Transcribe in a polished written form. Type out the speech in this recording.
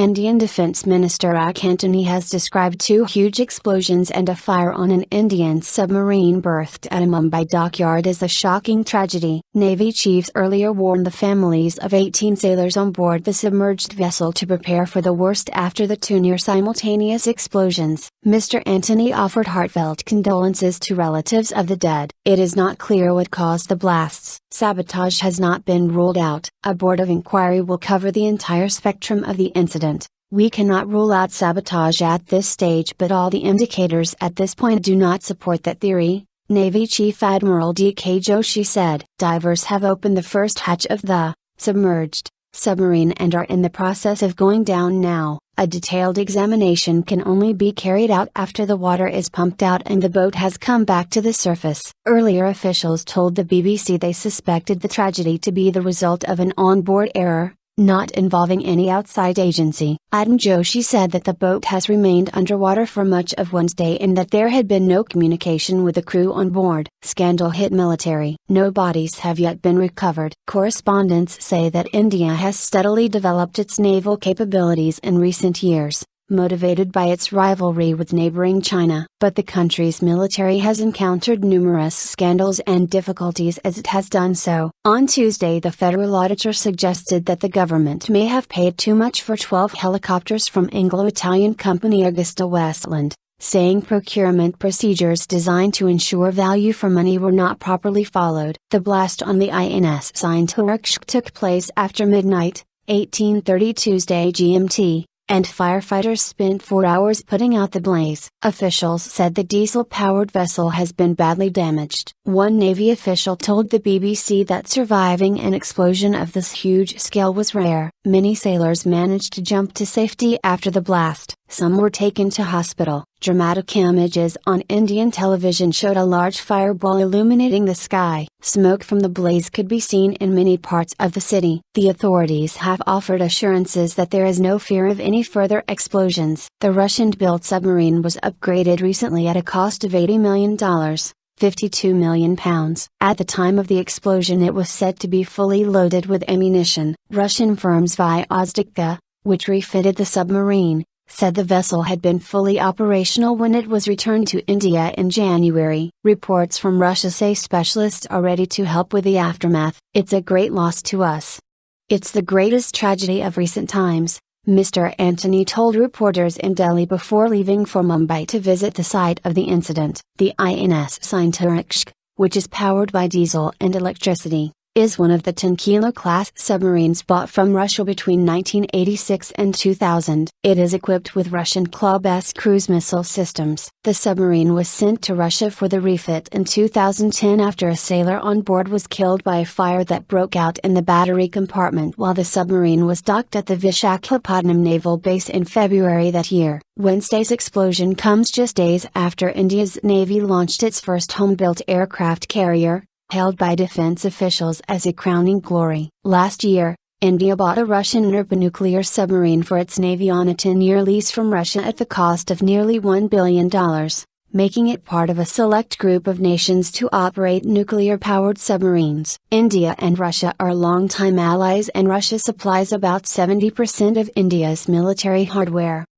Indian Defence Minister AK Antony has described two huge explosions and a fire on an Indian submarine berthed at a Mumbai dockyard as a shocking tragedy. Navy chiefs earlier warned the families of 18 sailors on board the submerged vessel to prepare for the worst after the two near-simultaneous explosions. Mr. Antony offered heartfelt condolences to relatives of the dead. It is not clear what caused the blasts. Sabotage has not been ruled out. A board of inquiry will cover the entire spectrum of the incident. We cannot rule out sabotage at this stage, but all the indicators at this point do not support that theory, Navy Chief Admiral DK Joshi said. Divers have opened the first hatch of the submerged submarine and are in the process of going down now. A detailed examination can only be carried out after the water is pumped out and the boat has come back to the surface. Earlier officials told the BBC they suspected the tragedy to be the result of an onboard error, not involving any outside agency. Admiral Joshi said that the boat has remained underwater for much of Wednesday and that there had been no communication with the crew on board. Scandal hit military. No bodies have yet been recovered. Correspondents say that India has steadily developed its naval capabilities in recent years, motivated by its rivalry with neighboring China. But the country's military has encountered numerous scandals and difficulties as it has done so. On Tuesday, the federal auditor suggested that the government may have paid too much for 12 helicopters from Anglo-Italian company Agusta-Westland, saying procurement procedures designed to ensure value for money were not properly followed. The blast on the INS Sabotage took place after midnight, 18:30 Tuesday GMT. And firefighters spent 4 hours putting out the blaze. Officials said the diesel-powered vessel has been badly damaged. One Navy official told the BBC that surviving an explosion of this huge scale was rare. Many sailors managed to jump to safety after the blast. Some were taken to hospital. Dramatic images on Indian television showed a large fireball illuminating the sky. Smoke from the blaze could be seen in many parts of the city. The authorities have offered assurances that there is no fear of any further explosions. The Russian-built submarine was upgraded recently at a cost of $80 million. £52 million. At the time of the explosion it was said to be fully loaded with ammunition. Russian firms Vyazhdika, which refitted the submarine, said the vessel had been fully operational when it was returned to India in January. Reports from Russia say specialists are ready to help with the aftermath. It's a great loss to us. It's the greatest tragedy of recent times, Mr. Antony told reporters in Delhi before leaving for Mumbai to visit the site of the incident. The INS Sabotage, which is powered by diesel and electricity, is one of the 10-kilo class submarines bought from Russia between 1986 and 2000. It is equipped with Russian Club-S cruise missile systems. The submarine was sent to Russia for the refit in 2010 after a sailor on board was killed by a fire that broke out in the battery compartment while the submarine was docked at the Visakhapatnam Naval Base in February that year. Wednesday's explosion comes just days after India's Navy launched its first home-built aircraft carrier, hailed by defense officials as a crowning glory. Last year, India bought a Russian nuclear submarine for its Navy on a 10-year lease from Russia at the cost of nearly $1 billion, making it part of a select group of nations to operate nuclear-powered submarines. India and Russia are longtime allies and Russia supplies about 70% of India's military hardware.